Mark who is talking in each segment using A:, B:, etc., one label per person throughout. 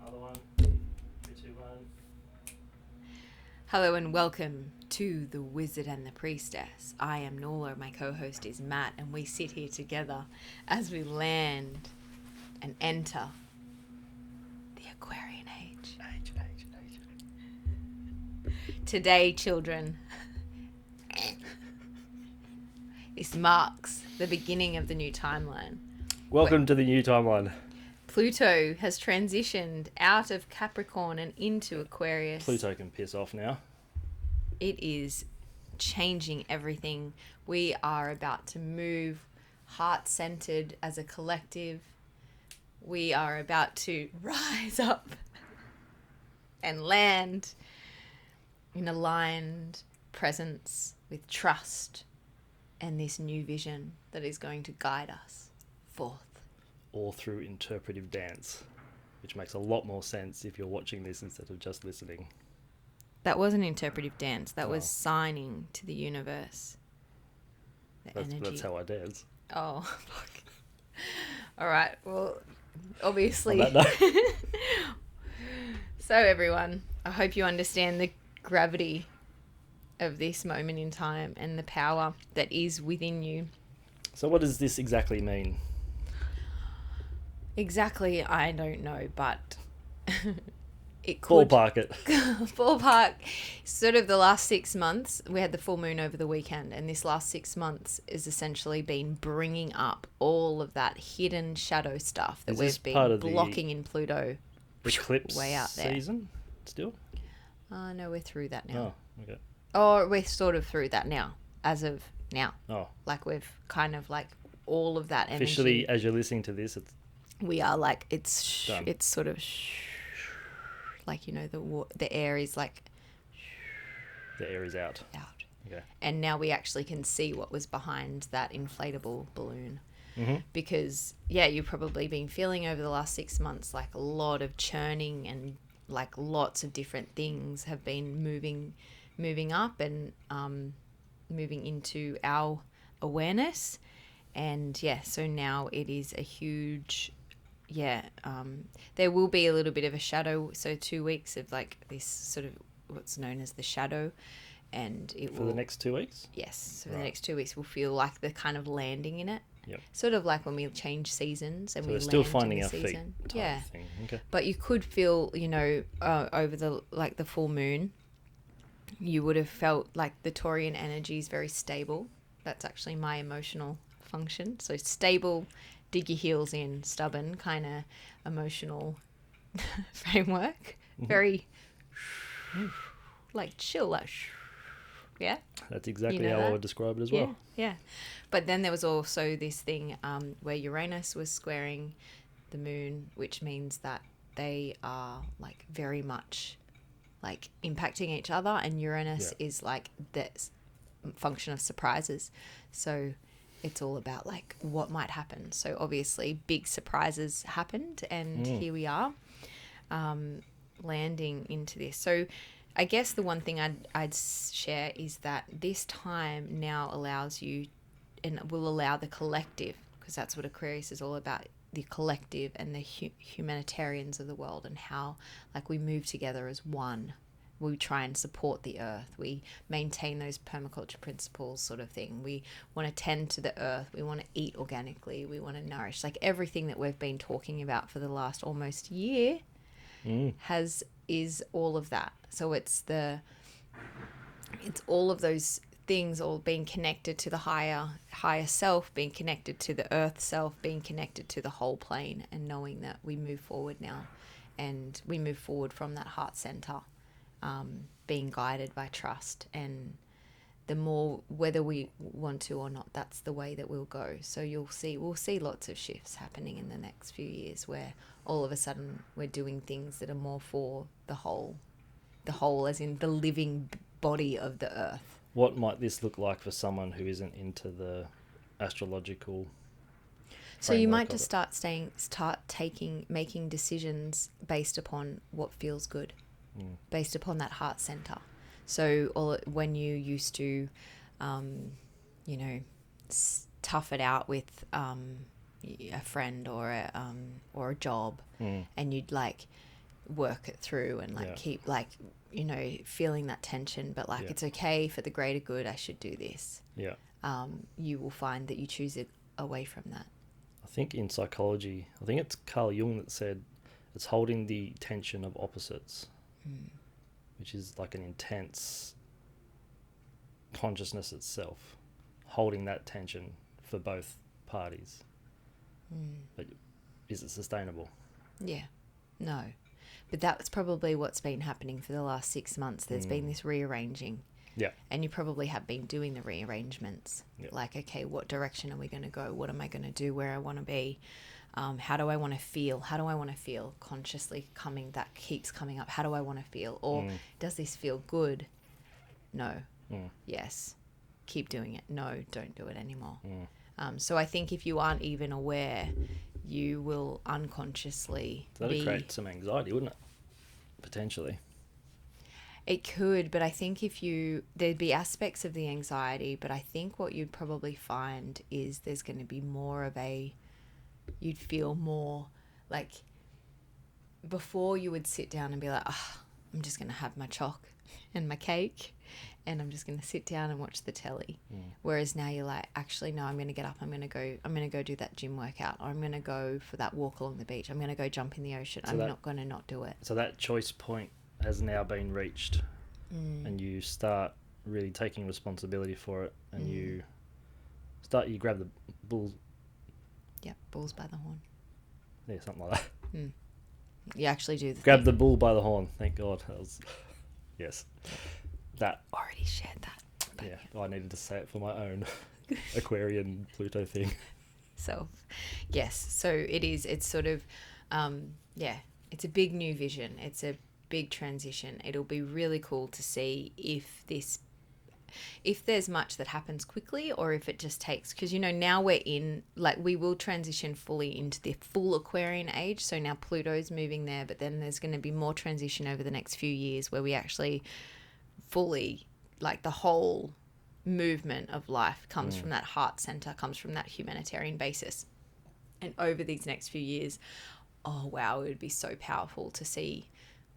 A: Another one. 3, 2, 1.
B: Hello and welcome to The Wizard and the Priestess. I am Nola, my co-host is Matt, and we sit here together as we land and enter the Aquarian Age. Today, children, this marks the beginning of the new timeline.
A: Welcome to the new timeline.
B: Pluto has transitioned out of Capricorn and into Aquarius.
A: Pluto can piss off now.
B: It is changing everything. We are about to move heart-centered as a collective. We are about to rise up and land in aligned presence with trust and this new vision that is going to guide us forth.
A: All through interpretive dance, which makes a lot more sense if you're watching this instead of just listening.
B: That wasn't interpretive dance. That was signing to the universe.
A: That's how I dance.
B: Oh, fuck. All right. Well, obviously.
A: On that note.
B: So, everyone, I hope you understand the gravity of this moment in time and the power that is within you.
A: So what does this exactly mean?
B: Exactly, I don't know, but it could.
A: Ballpark it.
B: Ballpark. Sort of the last 6 months, we had the full moon over the weekend, and this last 6 months has essentially been bringing up all of that hidden shadow stuff that we've been blocking in Pluto.
A: Eclipse
B: way out there.
A: Season still?
B: No, we're through that now.
A: Oh, okay.
B: Or we're sort of through that now, as of now.
A: Oh.
B: Like we've kind of like all of that energy.
A: Officially, as you're listening to this,
B: we are like, it's sort of like, you know, the air is like
A: the air is out. Okay.
B: And now we actually can see what was behind that inflatable balloon.
A: Mm-hmm.
B: Because, yeah, you've probably been feeling over the last 6 months like a lot of churning and like lots of different things have been moving up and moving into our awareness. And, yeah, so now it is a huge... there will be a little bit of a shadow, so 2 weeks of like this sort of what's known as the shadow, and it
A: for the next 2 weeks.
B: Yes, so the next 2 weeks we'll feel like the kind of landing in it.
A: Yep.
B: Sort of like when we change seasons and so we
A: still
B: land
A: finding
B: in the
A: our
B: season.
A: feet.
B: Yeah,
A: Thing. Okay.
B: but you could feel, you know, over the full moon, you would have felt like the Taurian energy is very stable. That's actually my emotional function. So stable. Dig your heels in, stubborn kind of emotional framework. Mm-hmm. Very like chill, like yeah.
A: That's exactly how I would describe it as well.
B: Yeah. But then there was also this thing where Uranus was squaring the moon, which means that they are like very much like impacting each other, and Uranus is like the function of surprises. So it's all about like what might happen. So obviously big surprises happened, and here we are landing into this. So I guess the one thing I'd share is that this time now allows you and will allow the collective, because that's what Aquarius is all about, the collective and the humanitarians of the world, and how like we move together as one. We try and support the earth. We maintain those permaculture principles sort of thing. We want to tend to the earth. We want to eat organically. We want to nourish. Like everything that we've been talking about for the last almost year is all of that. So it's all of those things all being connected to the higher self, being connected to the earth self, being connected to the whole plane, and knowing that we move forward now, and we move forward from that heart center. Being guided by trust, and the more, whether we want to or not, that's the way that we'll go. So we'll see lots of shifts happening in the next few years, where all of a sudden we're doing things that are more for the whole as in the living body of the earth.
A: What might this look like for someone who isn't into the astrological?
B: So you might just making decisions based upon what feels good. Based upon that heart center. So when you used to, tough it out with a friend or a job, and you'd like work it through and like keep like, you know, feeling that tension, but like it's okay for the greater good, I should do this.
A: Yeah.
B: You will find that you choose it away from that.
A: I think in psychology, I think it's Carl Jung that said it's holding the tension of opposites, which is like an intense consciousness itself, holding that tension for both parties. But is it sustainable?
B: Yeah, no. But that's probably what's been happening for the last 6 months. There's been this rearranging.
A: Yeah.
B: And you probably have been doing the rearrangements.
A: Yeah.
B: Like, okay, what direction are we going to go? What am I going to do? Where I want to be? How do I want to feel? How do I want to feel? Consciously that keeps coming up. How do I want to feel? Or does this feel good? No. Yes. Keep doing it. No, don't do it anymore. So I think if you aren't even aware, you will unconsciously
A: That'd create some anxiety, wouldn't it? Potentially.
B: It could, but I think there'd be aspects of the anxiety, but I think what you'd probably find is there's going to be more of you'd feel more like before you would sit down and be like, I'm just going to have my choc and my cake and I'm just going to sit down and watch the telly. Whereas now you're like, actually, no, I'm going to get up. I'm going to go do that gym workout. Or I'm going to go for that walk along the beach. I'm going to go jump in the ocean. So I'm not going to not do it.
A: So that choice point has now been reached and you start really taking responsibility for it and you grab the bull.
B: Yeah, bulls by the horn.
A: Yeah, something like that.
B: You actually do
A: grab the bull by the horn. Thank God. That was, yes. That.
B: Already shared that.
A: Yeah, I needed to say it for my own Aquarian Pluto thing.
B: So, yes. So it's sort of, it's a big new vision. It's a big transition. It'll be really cool to see if there's much that happens quickly or if it just takes, because, you know, now we're in, like, we will transition fully into the full Aquarian age. So now Pluto's moving there, but then there's going to be more transition over the next few years where we actually fully, like, the whole movement of life comes from that heart center, comes from that humanitarian basis. And over these next few years, oh wow, it would be so powerful to see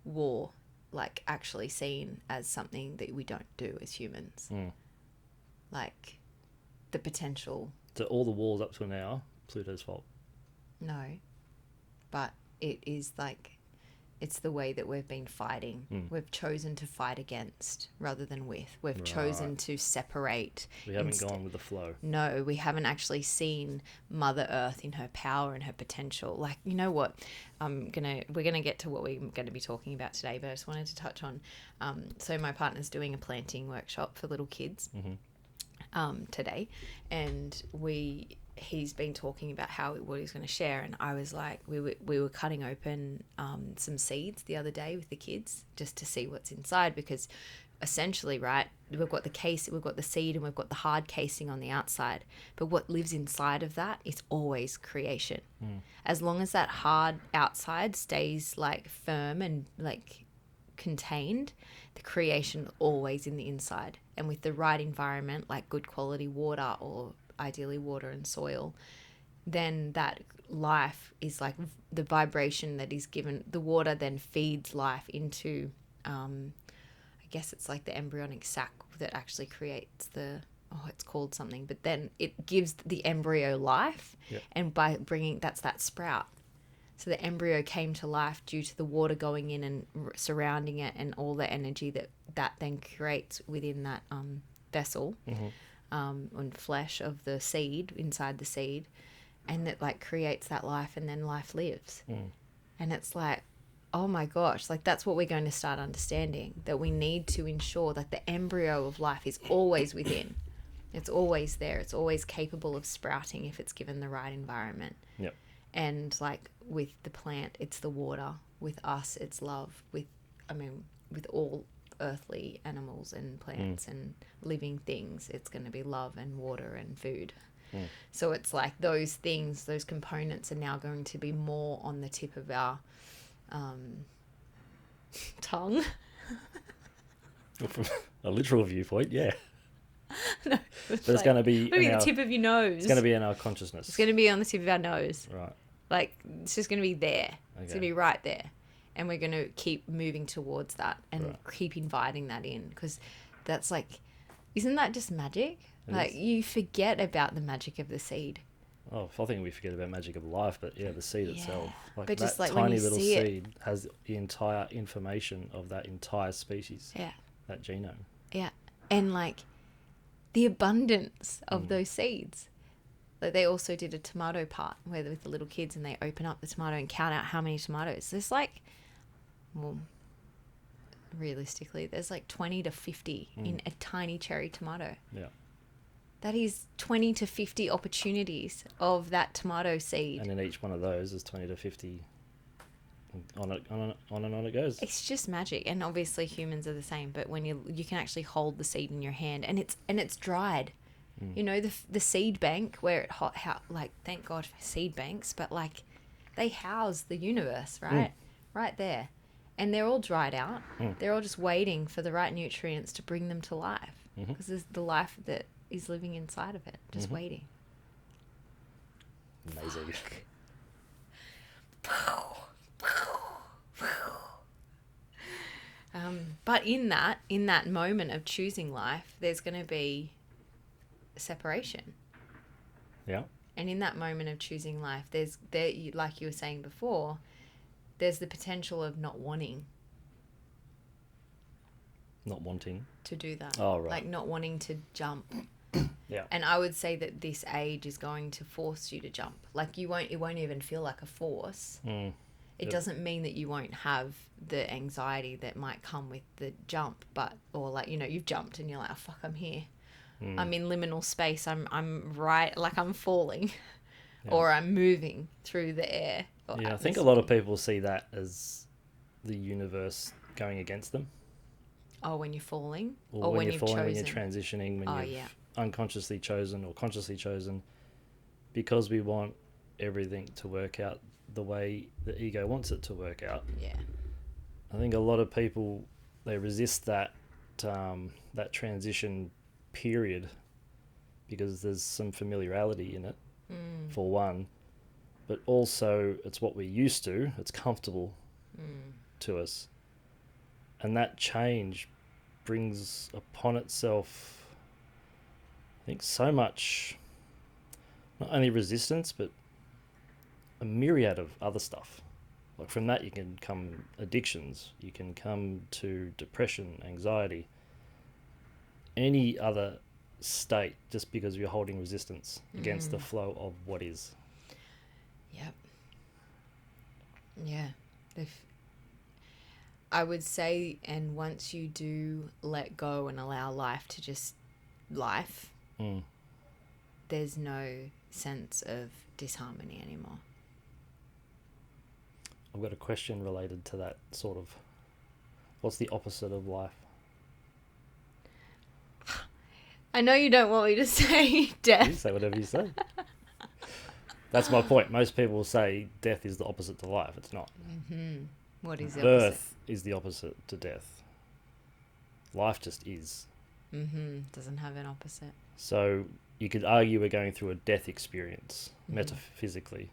B: war like actually seen as something that we don't do as humans. Like the potential.
A: So all the wars up to now, Pluto's fault?
B: No, but it is like, it's the way that we've been fighting. We've chosen to fight against rather than with. We've chosen to separate.
A: We haven't gone with the flow.
B: No, we haven't actually seen Mother Earth in her power and her potential. Like, you know what? We're gonna get to what we're going to be talking about today, but I just wanted to touch on. So my partner's doing a planting workshop for little kids today, and he's been talking about what he's going to share, and I was like, we were cutting open some seeds the other day with the kids just to see what's inside, because essentially, right, we've got the seed and we've got the hard casing on the outside, but what lives inside of that is always creation. As long as that hard outside stays like firm and like contained, the creation is always in the inside. And with the right environment, like good quality water, or ideally water and soil, then that life is like the vibration that is given. The water then feeds life into, I guess it's like the embryonic sac that actually creates it's called something, but then it gives the embryo life. And by that's that sprout. So the embryo came to life due to the water going in and surrounding it, and all the energy that then creates within that vessel. And flesh of the seed, inside the seed, and that like creates that life, and then life lives. And it's like, oh my gosh, like that's what we're going to start understanding, that we need to ensure that the embryo of life is always within. It's always there. It's always capable of sprouting if it's given the right environment. And like with the plant, it's the water. With us, it's love. With all earthly animals and plants and living things, it's going to be love and water and food. So it's like those things, those components are now going to be more on the tip of our tongue.
A: From a literal viewpoint, yeah.
B: No,
A: but it's going to be
B: maybe the tip of your nose.
A: It's going to be in our consciousness.
B: It's going to be on the tip of our nose.
A: Right.
B: Like, it's just going to be there. Okay. It's going to be right there. And we're going to keep moving towards that and
A: Right.
B: keep inviting that in, because that's like, isn't that just magic?
A: It
B: Like
A: is.
B: you forget about the magic of the seed.
A: Oh, I think we forget about magic of life, but yeah, the seed itself. Like
B: But
A: that
B: just like when
A: tiny
B: you
A: little
B: see it-
A: seed has the entire information of that entire species,
B: Yeah.
A: that genome.
B: Yeah. And like the abundance of those seeds. Like they also did a tomato part where with the little kids, and they open up the tomato and count out how many tomatoes. There's like, well, realistically, there's like 20 to 50 in a tiny cherry tomato.
A: Yeah.
B: That is 20 to 50 opportunities of that tomato seed.
A: And in each one of those is 20 to 50. On and on it goes.
B: It's just magic. And obviously humans are the same, but when you can actually hold the seed in your hand, and it's dried. You know, the seed bank where it like, thank God for seed banks, but like they house the universe, right? Right there. And they're all dried out. They're all just waiting for the right nutrients to bring them to life, because there's the life that is living inside of it, just waiting.
A: Amazing.
B: But in that moment of choosing life, there's going to be separation.
A: Yeah.
B: And in that moment of choosing life, like you were saying before, there's the potential of not wanting to do that.
A: Oh, right.
B: Like not wanting to jump.
A: Yeah.
B: And I would say that this age is going to force you to jump. Like it won't even feel like a force. It doesn't mean that you won't have the anxiety that might come with the jump, or like, you know, you've jumped and you're like, oh, fuck, I'm here. I'm in liminal space. I'm right, like I'm falling, or I'm moving through the air.
A: Yeah, I think a lot of people see that as the universe going against them.
B: Oh, when you're falling,
A: Or when you're
B: you've
A: falling,
B: chosen.
A: when you're transitioning, when you've
B: yeah.
A: unconsciously chosen or consciously chosen, because we want everything to work out the way the ego wants it to work out.
B: Yeah.
A: I think a lot of people, they resist that that transition period because there's some familiarity in it, for one, but also it's what we're used to, it's comfortable to us, and that change brings upon itself, I think, so much, not only resistance but a myriad of other stuff. Like from that you can come addictions, you can come to depression, anxiety, any other state, just because you're holding resistance against the flow of what is.
B: Yep. Yeah. I would say, and once you do let go and allow life to just life, there's no sense of disharmony anymore.
A: I've got a question related to that, sort of. What's the opposite of life?
B: I know you don't want me to say death.
A: You say whatever you say. That's my point. Most people say death is the opposite to life. It's not.
B: What is the
A: Birth is the opposite to death. Life just is.
B: Doesn't have an opposite.
A: So you could argue we're going through a death experience, metaphysically.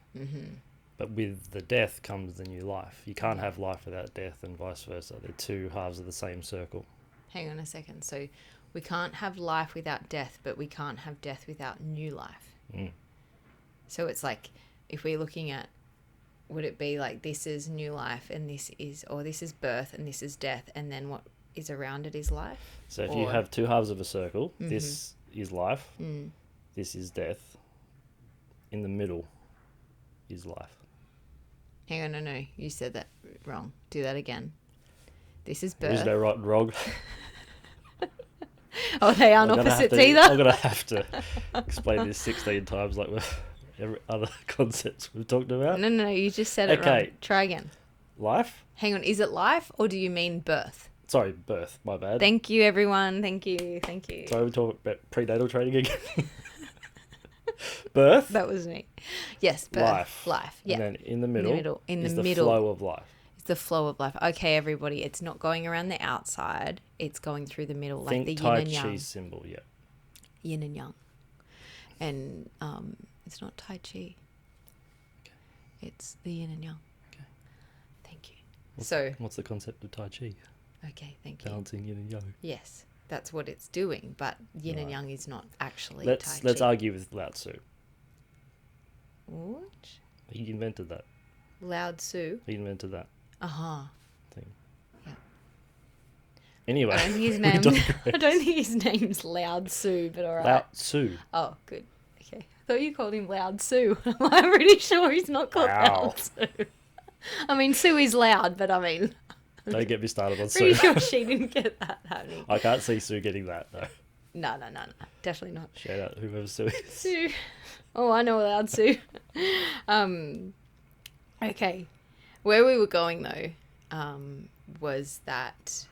A: But with the death comes the new life. You can't have life without death, and vice versa. They're two halves of the same circle.
B: Hang on a second. So we can't have life without death, but we can't have death without new life. So it's like, if we're looking at, would it be like this is new life and this is birth and this is death, and then what is around it is life?
A: So if you have two halves of a circle, this is life, this is death, in the middle is life.
B: Hang on, no, you said that wrong. Do that again. This is birth.
A: There's no right and wrong.
B: Oh, they aren't opposites either?
A: I'm going to have to explain this 16 times like with every other concepts we've talked about.
B: No, you just said it wrong. Try again.
A: Life?
B: Hang on, is it life or do you mean birth?
A: Sorry, birth. My bad.
B: Thank you, everyone. Thank you.
A: Sorry, we're talking about prenatal training again. Birth?
B: That was me. Yes, birth. Life. Yeah.
A: And then in the middle, is the
B: middle
A: flow of life.
B: It's the flow of life. Okay, everybody. It's not going around the outside. It's going through the middle, like the yin and yang.
A: Tai Chi symbol, yeah.
B: Yin and yang. And it's not Tai Chi.
A: Okay.
B: It's the yin and yang.
A: Okay.
B: Thank you.
A: What's the concept of Tai Chi?
B: Okay, thank you.
A: Balancing yin and yang.
B: Yes, that's what it's doing, but yin and
A: Right.
B: yang is not actually
A: Let's
B: Tai Chi.
A: argue with Lao Tzu.
B: What?
A: He invented that.
B: Lao Tzu?
A: He invented that
B: Uh-huh.
A: thing.
B: Yeah.
A: Anyway,
B: I don't think his
A: we
B: name.
A: digress.
B: I don't think his name's Lao Tzu, but all right.
A: Lao Tzu.
B: Oh, good. Okay. I thought you called him Loud Sue. I'm pretty sure he's not called
A: Wow.
B: Loud Sue. I mean, Sue is loud, but I mean,
A: Don't get me started on
B: pretty
A: Sue.
B: sure she didn't get that happening.
A: I can't see Sue getting that though.
B: No. Definitely not.
A: Shout out whoever Sue is.
B: Sue. Oh, I know Loud Sue. Okay. Where we were going though, was that,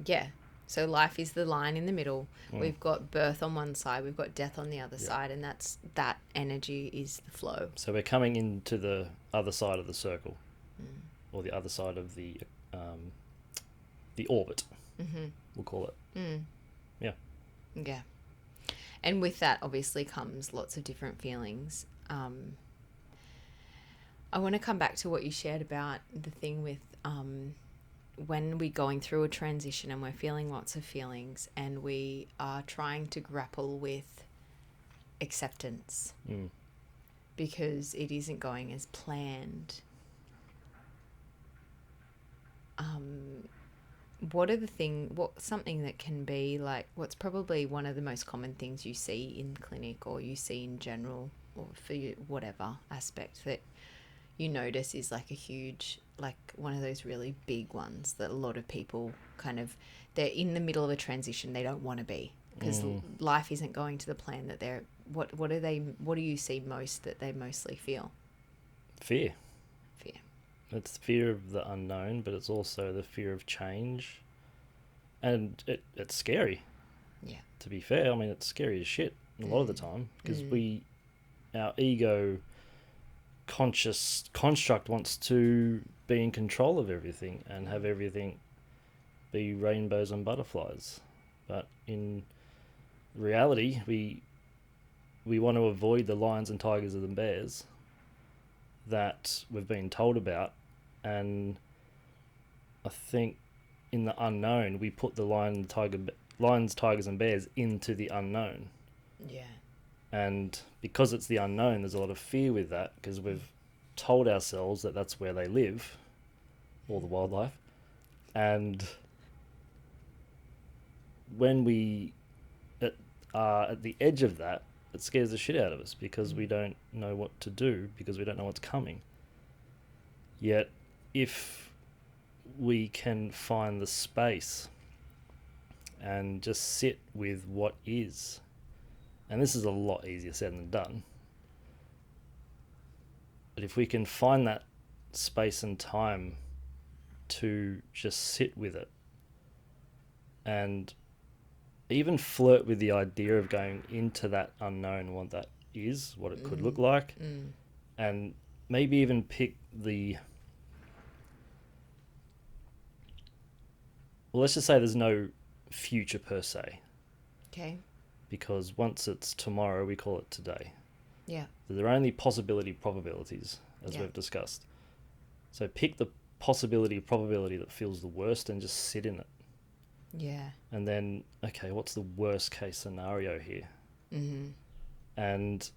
B: yeah. So life is the line in the middle. We've got birth on one side, we've got death on the other side, and that energy is the flow.
A: So we're coming into the other side of the circle, or the other side of the orbit. Mm-hmm. We'll call it. Yeah.
B: Yeah. And with that, obviously, comes lots of different feelings. I want to come back to what you shared about the thing with when we're going through a transition and we're feeling lots of feelings and we are trying to grapple with acceptance because it isn't going as planned. Something that can be like, what's probably one of the most common things you see in clinic or you see in general or for you, whatever aspect that you notice is like a huge, like one of those really big ones that a lot of people they're in the middle of a transition they don't want to be because life isn't going to the plan that they're, what do you see most that they mostly feel?
A: Fear.
B: Fear.
A: It's fear of the unknown, but it's also the fear of change. And it's scary.
B: Yeah.
A: To be fair, I mean, it's scary as shit a lot of the time because our ego conscious construct wants to be in control of everything and have everything be rainbows and butterflies. But in reality, we want to avoid the lions and tigers and the bears that we've been told about, and I think in the unknown we put the lions, tigers and bears into the unknown.
B: Yeah. And
A: because it's the unknown, there's a lot of fear with that because we've told ourselves that that's where they live, all the wildlife, and when we are at the edge of that, it scares the shit out of us because we don't know what to do because we don't know what's coming. Yet, if we can find the space and just sit with what is, and this is a lot easier said than done, but if we can find that space and time to just sit with it and even flirt with the idea of going into that unknown, what that is, what it could look like, and maybe even pick let's just say there's no future per se.
B: Okay.
A: Because once it's tomorrow, we call it today.
B: Yeah.
A: There are only probabilities, as we've discussed. So pick the probability that feels the worst and just sit in it.
B: Yeah.
A: And then, okay, what's the worst case scenario here? Mm-hmm. And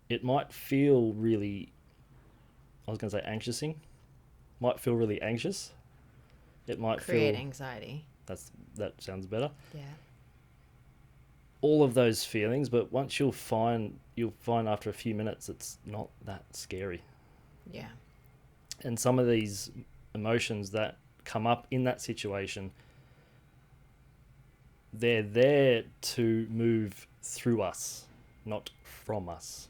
A: it might feel really, I was going to say anxiousing. Might feel really anxious. It might
B: create
A: feel
B: anxiety.
A: That sounds better.
B: Yeah.
A: All of those feelings, but once you'll find after a few minutes it's not that scary.
B: Yeah.
A: And some of these emotions that come up in that situation, they're there to move through us, not from us.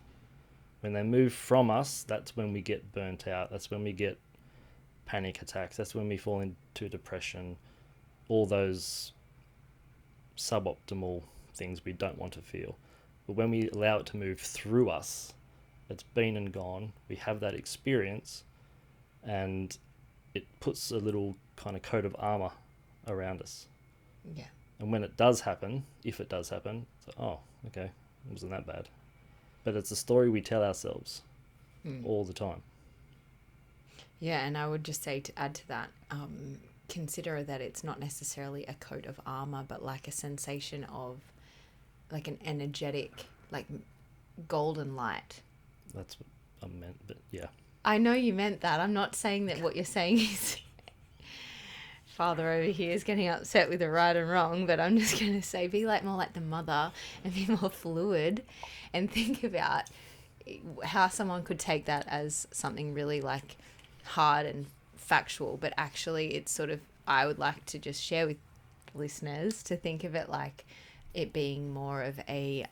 A: When they move from us, that's when we get burnt out. That's when we get panic attacks. That's when we fall into depression. All those suboptimal things we don't want to feel. But when we allow it to move through us, it's been and gone. We have that experience, and it puts a little kind of coat of armor around us.
B: Yeah.
A: And when it does happen, if it does happen, it's like, oh, okay, it wasn't that bad. But it's a story we tell ourselves all the time.
B: Yeah, and I would just say, to add to that, consider that it's not necessarily a coat of armor, but like a sensation of like an energetic, like golden light.
A: That's what I meant, but yeah.
B: I know you meant that. I'm not saying that what you're saying is father over here is getting upset with the right and wrong, but I'm just going to say be like more like the mother and be more fluid and think about how someone could take that as something really like hard and factual, but actually it's sort of, I would like to just share with listeners to think of it like it being more of a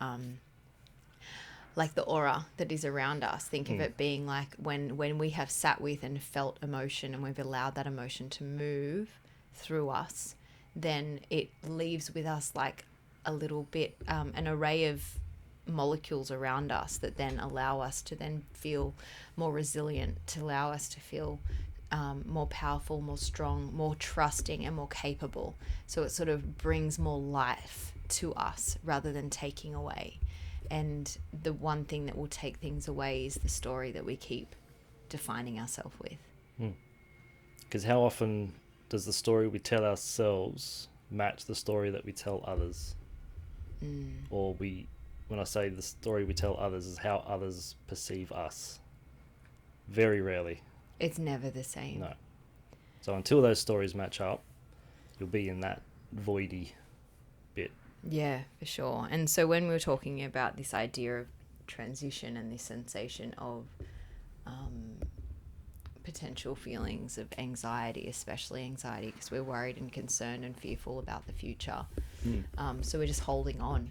B: like the aura that is around us. Think of it being like when we have sat with and felt emotion and we've allowed that emotion to move through us, then it leaves with us like a little bit an array of molecules around us that then allow us to then feel more resilient, to allow us to feel more powerful, more strong, more trusting, and more capable. So it sort of brings more life to us rather than taking away. And the one thing that will take things away is the story that we keep defining ourselves with.
A: Because how often does the story we tell ourselves match the story that we tell others? Or when I say the story we tell others is how others perceive us. Very rarely.
B: It's never the same.
A: No. So until those stories match up, you'll be in that voidy bit.
B: Yeah, for sure. And so when we were talking about this idea of transition and this sensation of potential feelings of anxiety, especially anxiety because we're worried and concerned and fearful about the future. So we're just holding on,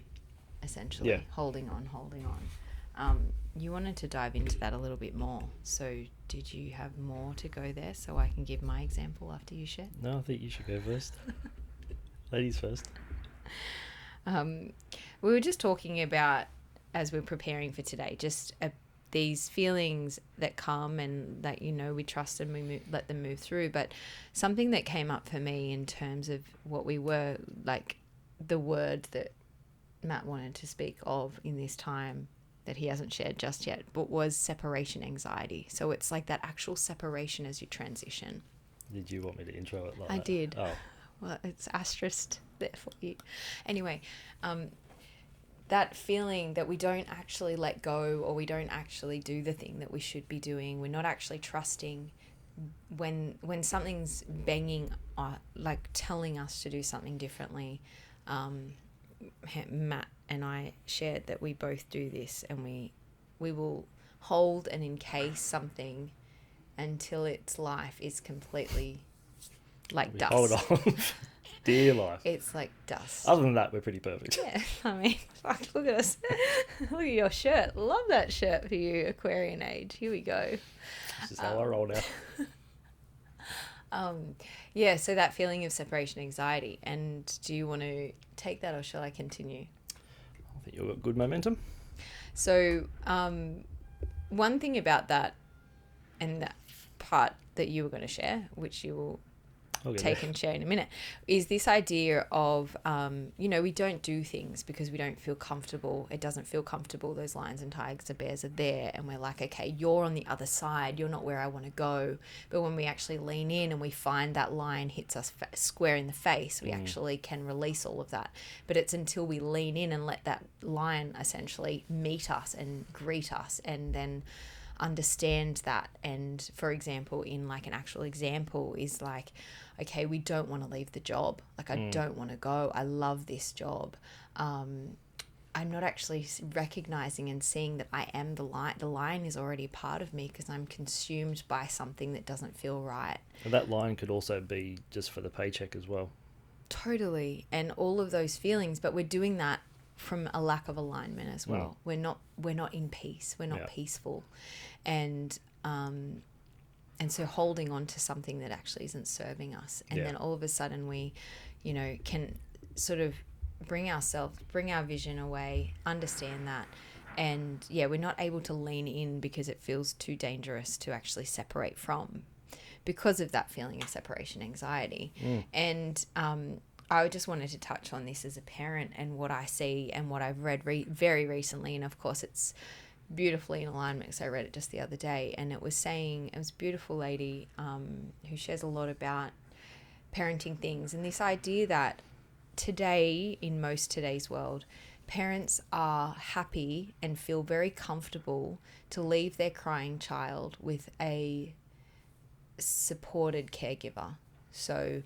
B: essentially.
A: Yeah.
B: Holding on. You wanted to dive into that a little bit more. So did you have more to go there so I can give my example after you share?
A: No, I think you should go first. Ladies first.
B: We were just talking about, as we're preparing for today, just these feelings that come and that, we trust and we let them move through. But something that came up for me in terms of what we were, like the word that Matt wanted to speak of in this time that he hasn't shared just yet, but was separation anxiety. So it's like that actual separation as you transition.
A: Did you want me to intro it like
B: I
A: that?
B: did.
A: Oh.
B: Well, it's asterisked there for you. Anyway, that feeling that we don't actually let go or we don't actually do the thing that we should be doing. We're not actually trusting when something's banging, like telling us to do something differently. Matt and I shared that we both do this, and we will hold and encase something until its life is completely like dust.
A: Hold on. Dear life.
B: It's like dust.
A: Other than that, we're pretty perfect.
B: Yeah, I mean, fuck, look at us. Look at your shirt. Love that shirt for you, Aquarian age. Here we go.
A: This is how I roll now.
B: Yeah, so that feeling of separation anxiety. And do you want to take that or shall I continue?
A: I think you've got good momentum.
B: So one thing about that and that part that you were going to share, which you will take and share in a minute, is this idea of, we don't do things because we don't feel comfortable. It doesn't feel comfortable. Those lions and tigers and bears are there. And we're like, okay, you're on the other side. You're not where I want to go. But when we actually lean in and we find that lion hits us square in the face, we actually can release all of that. But it's until we lean in and let that lion essentially meet us and greet us and then understand that. And for example, in like an actual example is like, okay, we don't want to leave the job. Like, I don't want to go. I love this job. I'm not actually recognizing and seeing that I am the lion. The lion is already a part of me because I'm consumed by something that doesn't feel right.
A: And that line could also be just for the paycheck as well.
B: Totally. And all of those feelings, but we're doing that from a lack of alignment as well. We're not in peace. We're not peaceful. And so holding on to something that actually isn't serving us. And then all of a sudden we, can sort of bring our vision away, understand that. And we're not able to lean in because it feels too dangerous to actually separate from because of that feeling of separation anxiety. And I just wanted to touch on this as a parent and what I see and what I've read very recently. And of course it's beautifully in alignment because I read it just the other day, and it was saying, it was a beautiful lady who shares a lot about parenting things, and this idea that today, in most today's world, parents are happy and feel very comfortable to leave their crying child with a supported caregiver. So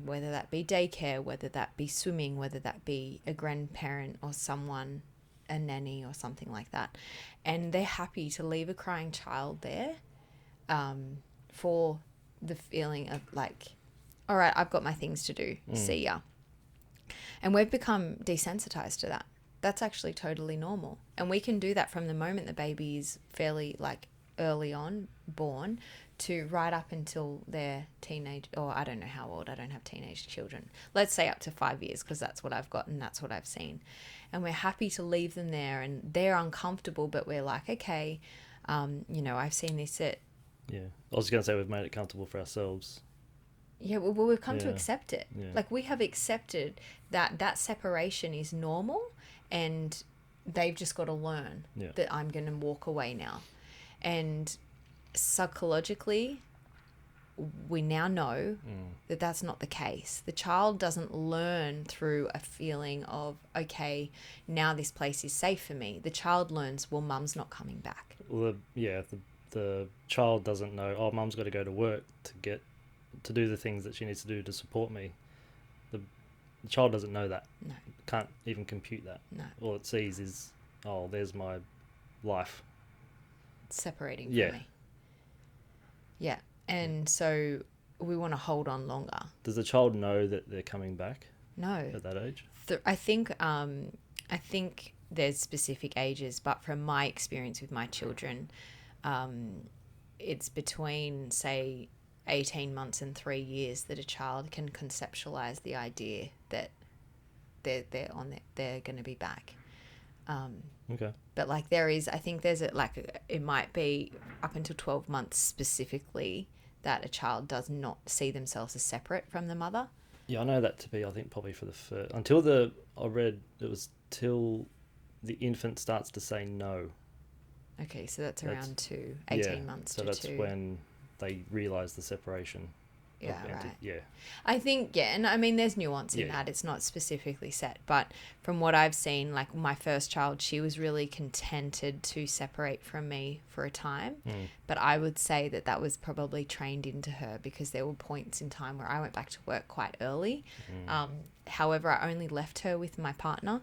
B: whether that be daycare, whether that be swimming, whether that be a grandparent or someone, a nanny or something like that. And they're happy to leave a crying child there for the feeling of like, all right, I've got my things to do. See ya. And we've become desensitized to that. That's actually totally normal. And we can do that from the moment the baby is fairly like early on born to right up until they're teenage, or I don't know how old, I don't have teenage children. Let's say up to 5 years, because that's what I've got and that's what I've seen. And we're happy to leave them there, and they're uncomfortable, but we're like, okay, I've seen this at...
A: Yeah. I was going to say we've made it comfortable for ourselves.
B: Yeah, well, we've come to accept it.
A: Yeah.
B: Like, we have accepted that separation is normal, and they've just got to learn that I'm going to walk away now. And psychologically, we now know that that's not the case. The child doesn't learn through a feeling of, okay, now this place is safe for me. The child learns, well, mum's not coming back.
A: Well, the child doesn't know, oh, mum's got to go to work to do the things that she needs to do to support me. The child doesn't know that.
B: No.
A: Can't even compute that.
B: No.
A: All it sees is, oh, there's my life.
B: It's separating from me. Yeah. And so we want to hold on longer.
A: Does the child know that they're coming back?
B: No.
A: At that age?
B: I think there's specific ages, but from my experience with my children, it's between, say, 18 months and 3 years that a child can conceptualize the idea that they're going to be back.
A: Okay.
B: But like it might be up until 12 months specifically that a child does not see themselves as separate from the mother.
A: Yeah, I know that to be, I think, probably for the first... I read it was till the infant starts to say no.
B: Okay, so that's around 18 months to 2.
A: So that's when they realise the separation.
B: Yeah, right.
A: Yeah.
B: I think, and I mean, there's nuance in that. It's not specifically set. But from what I've seen, like my first child, she was really contented to separate from me for a time. But I would say that was probably trained into her because there were points in time where I went back to work quite early. However, I only left her with my partner.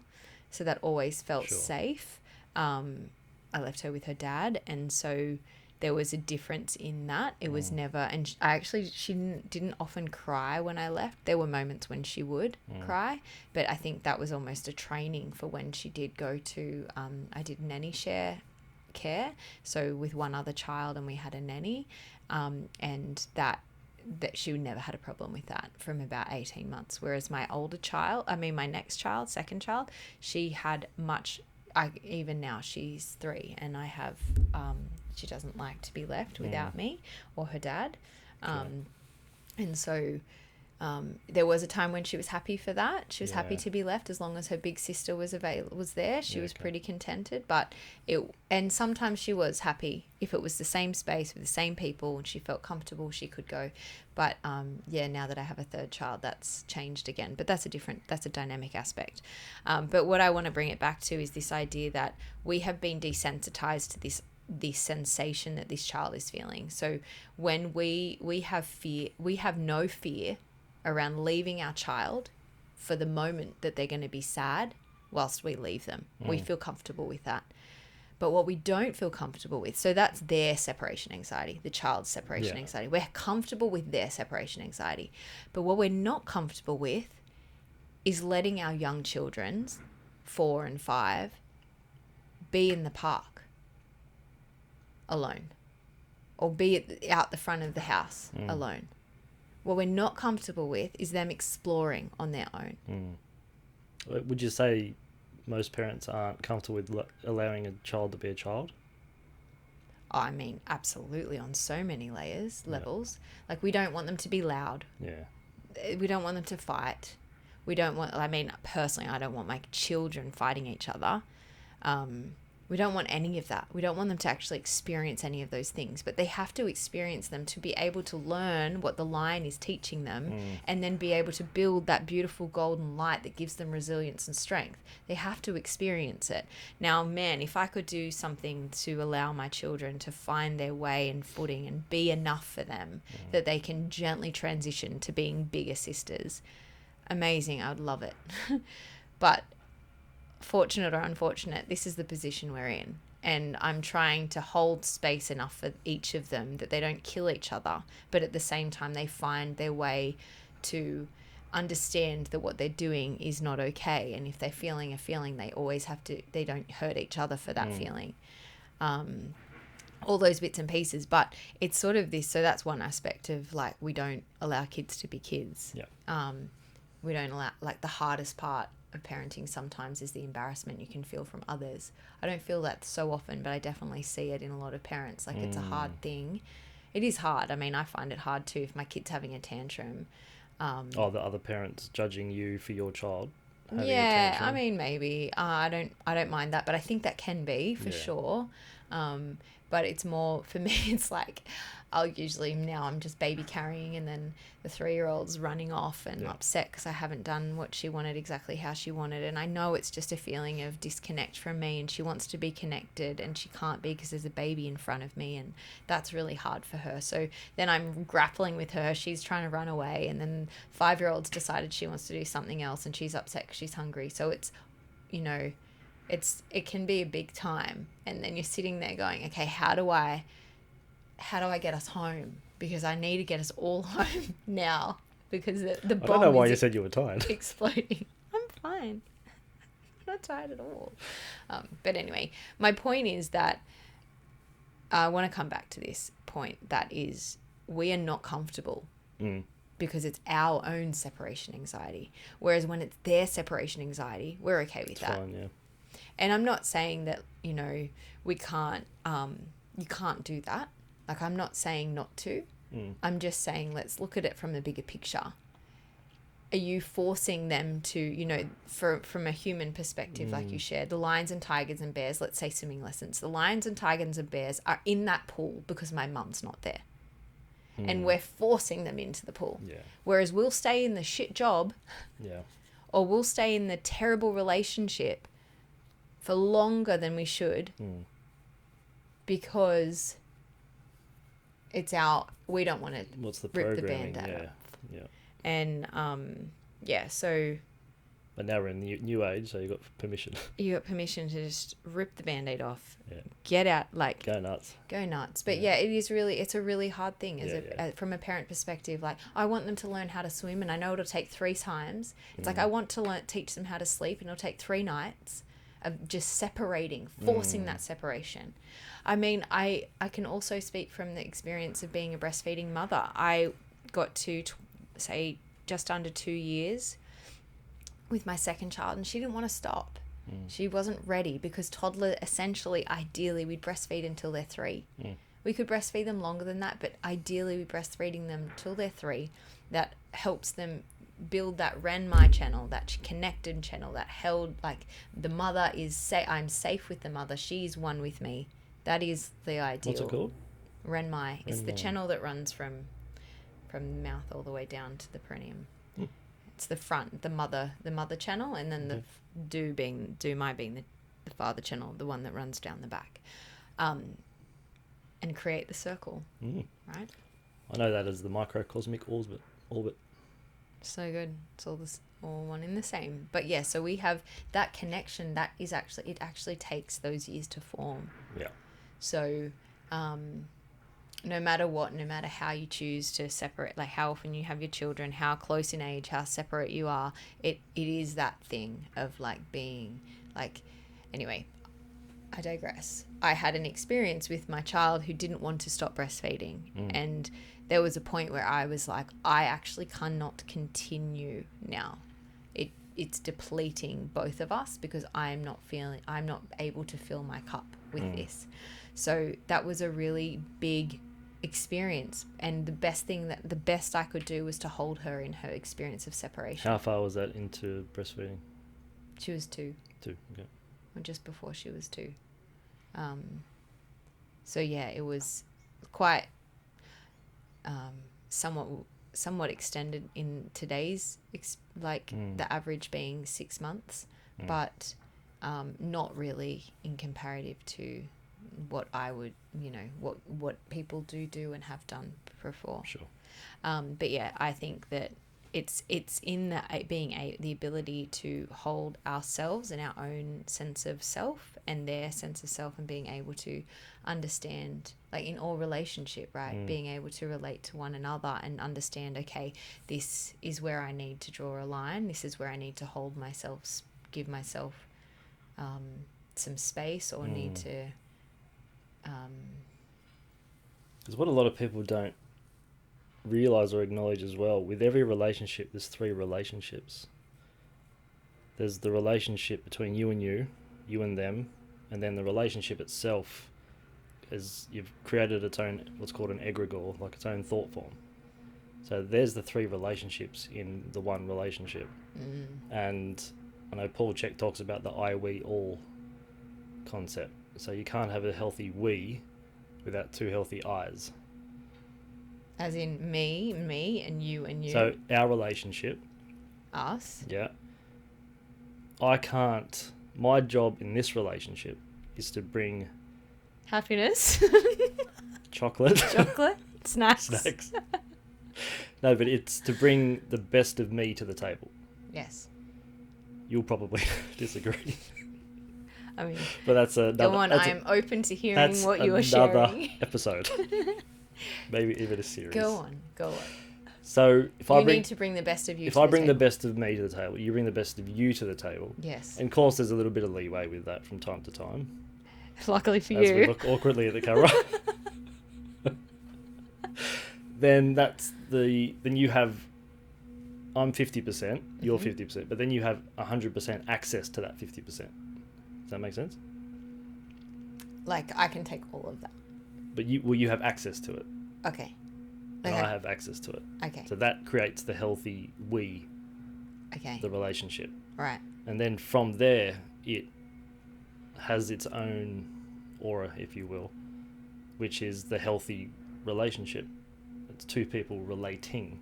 B: So that always felt safe. I left her with her dad. And so... there was a difference in that. It was never, and she didn't often cry when I left. There were moments when she would cry, but I think that was almost a training for when she did go to, I did nanny share care. So with one other child, and we had a nanny, and that she never had a problem with that from about 18 months. Whereas my next child, second child, she had even now she's 3 and I have, she doesn't like to be left without me or her dad. And so there was a time when she was happy for that. She was happy to be left as long as her big sister was there. She was pretty contented, and sometimes she was happy if it was the same space with the same people and she felt comfortable, she could go. But now that I have a third child, that's changed again. But that's a dynamic aspect. But what I want to bring it back to is this idea that we have been desensitized to the sensation that this child is feeling. So when we have fear, we have no fear around leaving our child for the moment that they're going to be sad whilst we leave them. We feel comfortable with that. But what we don't feel comfortable with, so that's their separation anxiety, the child's separation anxiety. We're comfortable with their separation anxiety. But what we're not comfortable with is letting our young children, 4 and 5, be in the park alone, or be out the front of the house alone. What we're not comfortable with is them exploring on their own.
A: Would you say most parents aren't comfortable with allowing a child to be a child?
B: I mean, absolutely, on so many levels. Like, we don't want them to be loud. Yeah. We don't want them to fight. Personally, I don't want my children fighting each other. We don't want any of that. We don't want them to actually experience any of those things, but they have to experience them to be able to learn what the line is teaching them, and then be able to build that beautiful golden light that gives them resilience and strength. They have to experience it. Now, man, if I could do something to allow my children to find their way and footing and be enough for them, that they can gently transition to being bigger sisters, amazing. I would love it. But fortunate or unfortunate, this is the position we're in. And I'm trying to hold space enough for each of them that they don't kill each other, but at the same time they find their way to understand that what they're doing is not okay. And if they're feeling a feeling, they always have to, they don't hurt each other for that feeling. All those bits and pieces. But it's sort of this, so that's one aspect of like, we don't allow kids to be kids.
A: Yeah.
B: We don't allow, like, the hardest part of parenting sometimes is the embarrassment you can feel from others. I don't feel that so often, but I definitely see it in a lot of parents. Like, it's a hard thing. It is hard. I mean, I find it hard too if my kid's having a tantrum.
A: The other parents judging you for your child having a
B: Yeah,
A: tantrum.
B: I mean, maybe. I don't mind that, but I think that can be for sure. But it's more, for me, it's like, I'll usually, now I'm just baby carrying, and then the 3-year-old's running off and upset because I haven't done what she wanted exactly how she wanted. And I know it's just a feeling of disconnect from me, and she wants to be connected and she can't be because there's a baby in front of me, and that's really hard for her. So then I'm grappling with her. She's trying to run away, and then 5-year-old's decided she wants to do something else and she's upset because she's hungry. So it's, you know, it can be a big time. And then you're sitting there going, okay, how do I get us home? Because I need to get us all home now, because the bomb,
A: I don't know why you said you were tired.
B: Exploding. I'm fine. I'm not tired at all. But anyway, my point is that I want to come back to this point, that is, we are not comfortable because it's our own separation anxiety. Whereas when it's their separation anxiety, we're okay with that.
A: Fine, yeah.
B: And I'm not saying that, you know, we can't, you can't do that. Like, I'm not saying not to. I'm just saying, let's look at it from the bigger picture. Are you forcing them to, you know, from a human perspective, like you shared, the lions and tigers and bears, let's say swimming lessons, the lions and tigers and bears are in that pool because my mum's not there. And we're forcing them into the pool.
A: Yeah.
B: Whereas we'll stay in the shit job, or we'll stay in the terrible relationship for longer than we should, because it's we don't want to rip the band out.
A: Yeah.
B: And so
A: but now we're in the new age, so you got permission.
B: You got permission to just rip the band-aid off.
A: Yeah.
B: Get out, like,
A: go nuts.
B: But it's a really hard thing from a parent perspective. Like, I want them to learn how to swim, and I know it'll take 3 times. It's like, I want to teach them how to sleep, and it'll take 3 nights of just separating, forcing that separation. I mean, I can also speak from the experience of being a breastfeeding mother. I got to say just under 2 years with my second child, and she didn't want to stop. She wasn't ready, because toddler, essentially, ideally, we'd breastfeed until they're 3. We could breastfeed them longer than that, but ideally, we're breastfeeding them till they're 3. That helps them build that Renmai channel, that connected channel, that held, like, the mother is, I'm safe with the mother, she's one with me. That is the ideal.
A: What's it called?
B: Renmai. It's the channel that runs from the mouth all the way down to the perineum. It's the front, the mother channel, and then the do-my being the father channel, the one that runs down the back, and create the circle, right?
A: I know that as the microcosmic orbit.
B: So good. It's all one in the same. But yeah, so we have that connection that is it actually takes those years to form. Yeah. So, no matter what, no matter how you choose to separate, like how often you have your children, how close in age, how separate you are, it is that thing of like being like, anyway, I digress. I had an experience with my child who didn't want to stop breastfeeding. And there was a point where I was like, I actually cannot continue now. It's depleting both of us, because I'm not able to fill my cup with this. So that was a really big experience, and the best I could do was to hold her in her experience of separation.
A: How far was that into breastfeeding?
B: She was 2.
A: 2, okay.
B: Or just before she was 2. So yeah, it was quite somewhat extended in today's the average being 6 months, but not really in comparative to what I would, what people do and have done before.
A: Sure.
B: But yeah, I think that it's in the ability to hold ourselves and our own sense of self and their sense of self, and being able to understand, like in all relationship, right? Being able to relate to one another and understand, okay, this is where I need to draw a line. This is where I need to hold myself, give myself some space, or need to.
A: Because what a lot of people don't realize or acknowledge as well, with every relationship, there's 3 relationships. There's the relationship between you and them, and then the relationship itself is you've created its own, what's called an egregore, like its own thought form. So there's the 3 relationships in the one relationship. And I know Paul Chek talks about the I, we, all concept. So you can't have a healthy we without 2 healthy I's.
B: As in me, and you.
A: So our relationship.
B: Us.
A: Yeah. My job in this relationship is to bring
B: happiness.
A: Chocolate.
B: Snacks.
A: No, but it's to bring the best of me to the table.
B: Yes.
A: You'll probably disagree.
B: I mean,
A: but that's another.
B: Go on, I'm open to hearing what you are
A: sharing. Another
B: sharing.
A: episode. Maybe even a series.
B: Go on.
A: So
B: you need to bring the best of you.
A: If I bring the best of me to the table, you bring the best of you to the table.
B: Yes.
A: And of course, there's a little bit of leeway with that from time to time.
B: Luckily for
A: as
B: you.
A: we look awkwardly at the camera. Then you have, I'm 50%, you're 50%, but then you have 100% access to that 50%. Does that make sense?
B: Like I can take all of that.
A: But you have access to it.
B: Okay.
A: And I have access to it.
B: Okay.
A: So that creates the healthy we.
B: Okay.
A: The relationship.
B: Right.
A: And then from there, it has its own aura, if you will, which is the healthy relationship. It's 2 people relating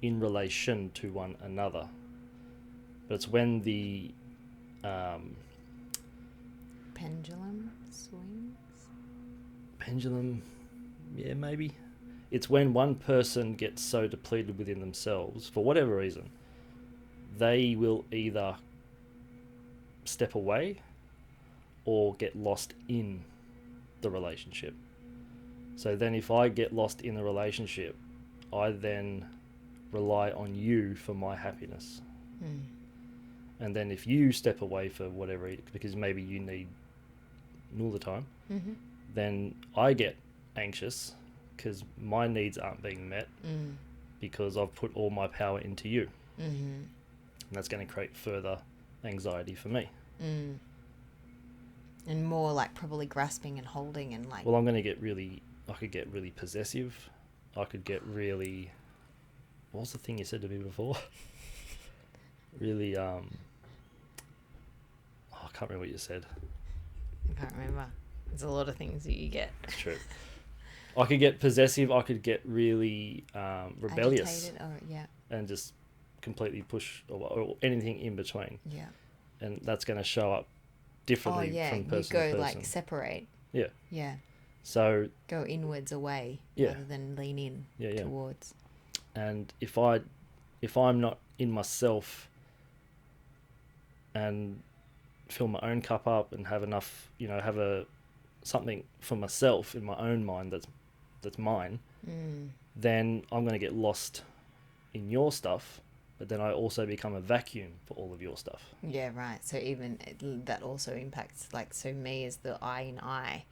A: in relation to one another. But it's when the
B: pendulum swings.
A: Pendulum, yeah, maybe. It's when one person gets so depleted within themselves, for whatever reason, they will either step away or get lost in the relationship. So then if I get lost in the relationship, I then rely on you for my happiness. And then if you step away for whatever, because maybe you need all the time, then I get anxious because my needs aren't being met because I've put all my power into you. And that's going to create further anxiety for me.
B: And more like probably grasping and holding and like...
A: Well, I'm going to get I could get really possessive. I could get really... What was the thing you said to me before? Really, I can't remember what you said.
B: I can't remember. There's a lot of things that you get.
A: It's true. I could get possessive. I could get really rebellious.
B: Agitated,
A: and just completely push or anything in between.
B: Yeah.
A: And that's going to show up differently from person to person.
B: You go like separate.
A: Yeah.
B: Yeah.
A: So
B: go inwards away rather than lean in towards.
A: And if I'm not in myself and fill my own cup up and have enough, have something for myself in my own mind that's mine, then I'm going to get lost in your stuff, but then I also become a vacuum for all of your stuff. Yeah,
B: right. So even that also impacts, like, so me as the I in I.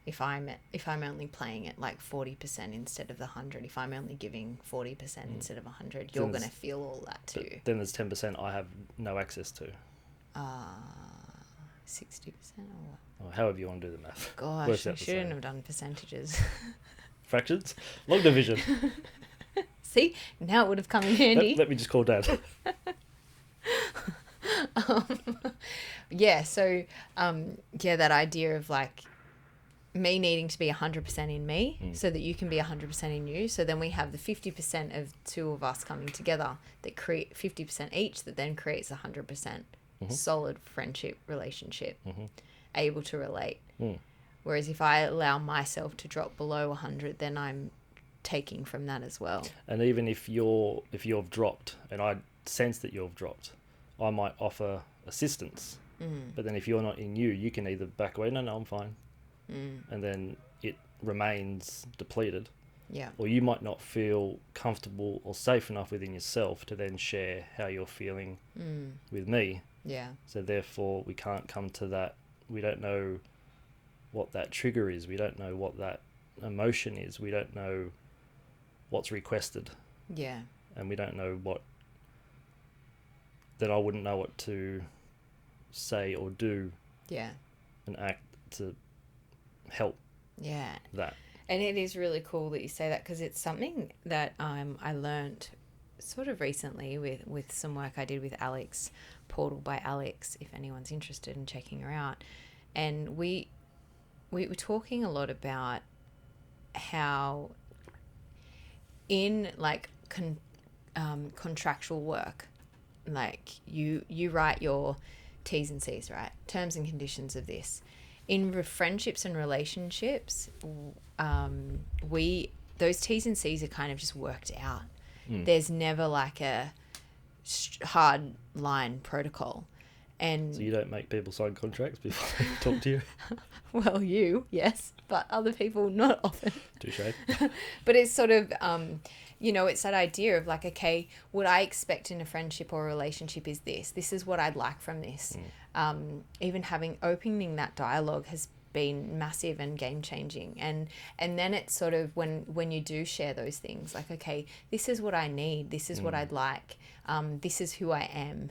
B: If I'm only playing it like 40% instead of the 100, if I'm only giving 40% instead of 100, you're going to feel all that too.
A: Then there's 10% I have no access to.
B: 60% or what?
A: Or however you want to do the math.
B: Gosh, I shouldn't have done percentages.
A: Fractions? Log division.
B: See? Now it would have come in handy.
A: Let me just call Dad.
B: yeah, so that idea of like me needing to be 100% in me so that you can be 100% in you. So then we have the 50% of two of us coming together that create 50% each, that then creates 100% solid friendship relationship, able to relate. Whereas if I allow myself to drop below 100, then I'm taking from that as well.
A: And even if you've dropped, and I sense that you've dropped, I might offer assistance. But then if you're not in you, you can either back away, no, I'm fine. And then it remains depleted.
B: Yeah.
A: Or you might not feel comfortable or safe enough within yourself to then share how you're feeling with me.
B: Yeah.
A: So therefore we can't come to that. We don't know what that trigger is. We don't know what that emotion is. We don't know what's requested.
B: Yeah.
A: And we don't know then I wouldn't know what to say or do.
B: Yeah.
A: And act to help.
B: Yeah.
A: That.
B: And it is really cool that you say that, because it's something that I learned sort of recently with some work I did with Alex, Portal by Alex, if anyone's interested in checking her out. And we were talking a lot about how in like contractual work, like you write your T's and C's, right? Terms and conditions of this. In friendships and relationships, those T's and C's are kind of just worked out. There's never like a hard line protocol. And
A: so you don't make people sign contracts before they talk to you?
B: Well, yes, but other people not often.
A: Touche.
B: But it's sort of, it's that idea of like, okay, what I expect in a friendship or a relationship is this. This is what I'd like from this. Even opening that dialogue has been massive and game changing. And then it's sort of when you do share those things, like, okay, this is what I need. This is what I'd like. This is who I am.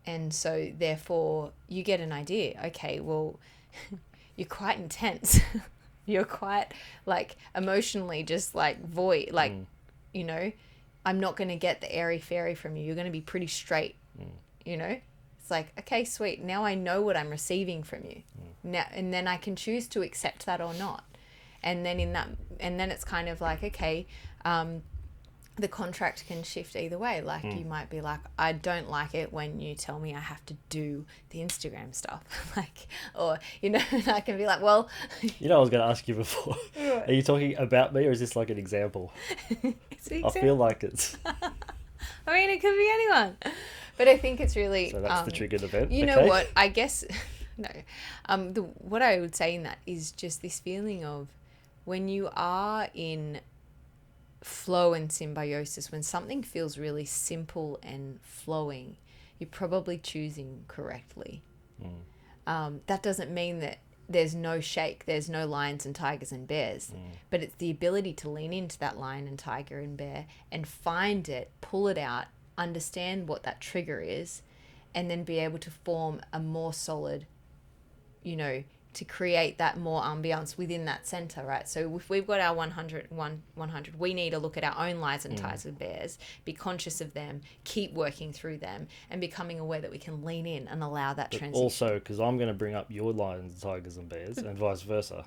B: And so therefore you get an idea. Okay, well, you're quite intense. You're quite like emotionally just like void, like, I'm not going to get the airy fairy from you. You're going to be pretty straight, It's like, okay, sweet. Now I know what I'm receiving from you. Now, and then I can choose to accept that or not. And then then it's kind of like, okay, the contract can shift either way. Like you might be like, I don't like it when you tell me I have to do the Instagram stuff. Like, or, I can be like, well.
A: I was going to ask you before. Are you talking about me or is this like an example?
B: It's an
A: I
B: example.
A: feel like it's.
B: I mean, it could be anyone. But I think it's really.
A: So that's the triggered event.
B: You know what? I guess. No. What I would say in that is just this feeling of when you are in flow and symbiosis, when something feels really simple and flowing, you're probably choosing correctly. That doesn't mean that there's no shake, there's no lions and tigers and bears, but it's the ability to lean into that lion and tiger and bear and find it, pull it out, understand what that trigger is, and then be able to form a more solid, to create that more ambiance within that center, right? So if we've got our 100, we need to look at our own lions and tigers and bears, be conscious of them, keep working through them, and becoming aware that we can lean in and allow that transition.
A: Also, because I'm going to bring up your lions, tigers, and bears, and vice versa.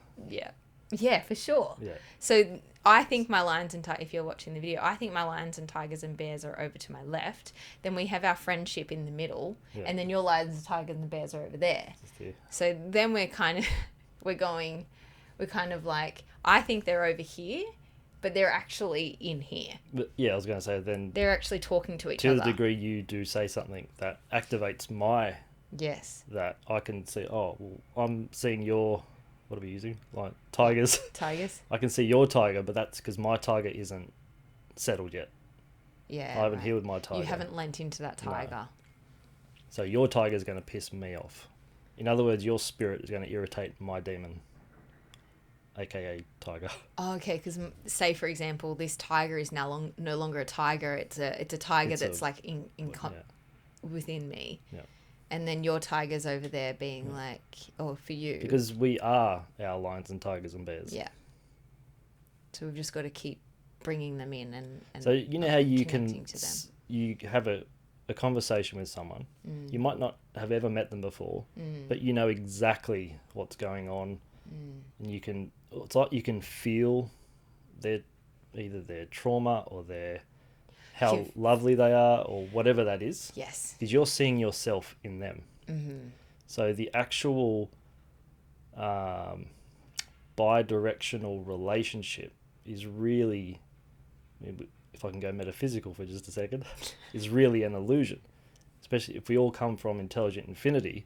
B: Yeah, for sure.
A: Yeah.
B: So I think my lions and tigers, if you're watching the video, I think my lions and tigers and bears are over to my left. Then we have our friendship in the middle, and then your lions and tigers and bears are over there. So then we're kind of like, I think they're over here, but they're actually in here.
A: But yeah, I was going to say then.
B: They're actually talking to each other.
A: To the degree you do say something that activates my.
B: Yes.
A: That I can see, I'm seeing your. What are we using? Like tigers.
B: Tigers.
A: I can see your tiger, but that's because my tiger isn't settled yet.
B: Yeah.
A: I haven't healed my tiger.
B: You haven't lent into that tiger. No.
A: So your tiger is going to piss me off. In other words, your spirit is going to irritate my demon, aka tiger.
B: Oh, okay. Because say for example, this tiger is no longer a tiger. It's a tiger that's like within me.
A: Yeah.
B: And then your tiger's over there being like, for you.
A: Because we are our lions and tigers and bears.
B: Yeah. So we've just got to keep bringing them in and
A: so you know how you can,
B: to them.
A: you have a conversation with someone. You might not have ever met them before, but you know exactly what's going on, and it's like you can feel either their trauma or how lovely they are, or whatever that is.
B: Yes.
A: Because you're seeing yourself in them.
B: Mm-hmm.
A: So the actual bi-directional relationship is really, if I can go metaphysical for just a second, is really an illusion. Especially if we all come from intelligent infinity,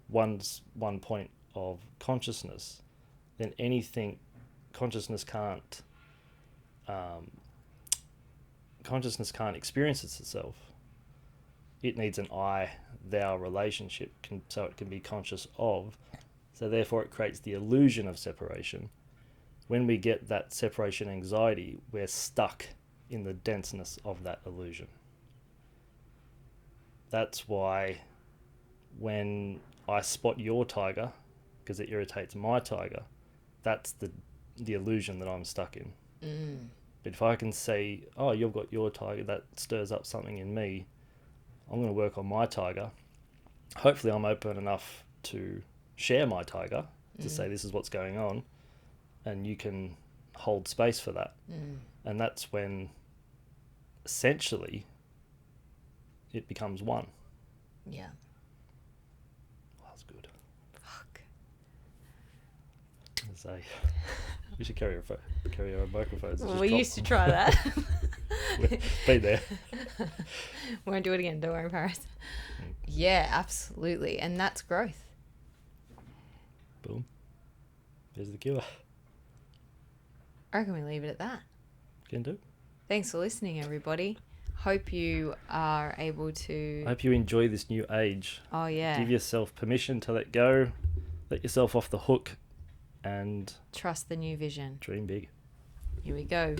A: one point of consciousness, then consciousness can't experience itself. It needs an I-thou relationship so it can be conscious of. So therefore it creates the illusion of separation. When we get that separation anxiety, we're stuck in the denseness of that illusion. That's why when I spot your tiger, because it irritates my tiger, that's the illusion that I'm stuck in. But if I can say, oh, you've got your tiger, that stirs up something in me, I'm going to work on my tiger. Hopefully I'm open enough to share my tiger, to say this is what's going on, and you can hold space for that. And that's when essentially it becomes one.
B: Yeah.
A: That's good.
B: Fuck.
A: We should carry our microphones.
B: Well, we used to try that.
A: Be there.
B: Won't do it again. Don't worry, Paris. Yeah, absolutely. And that's growth.
A: Boom. There's the cure.
B: I reckon we leave it at that.
A: Can do.
B: Thanks for listening, everybody. Hope you are able to...
A: I hope you enjoy this new age.
B: Oh, yeah.
A: Give yourself permission to let go. Let yourself off the hook. And...
B: trust the new vision.
A: dream big.
B: Here we go.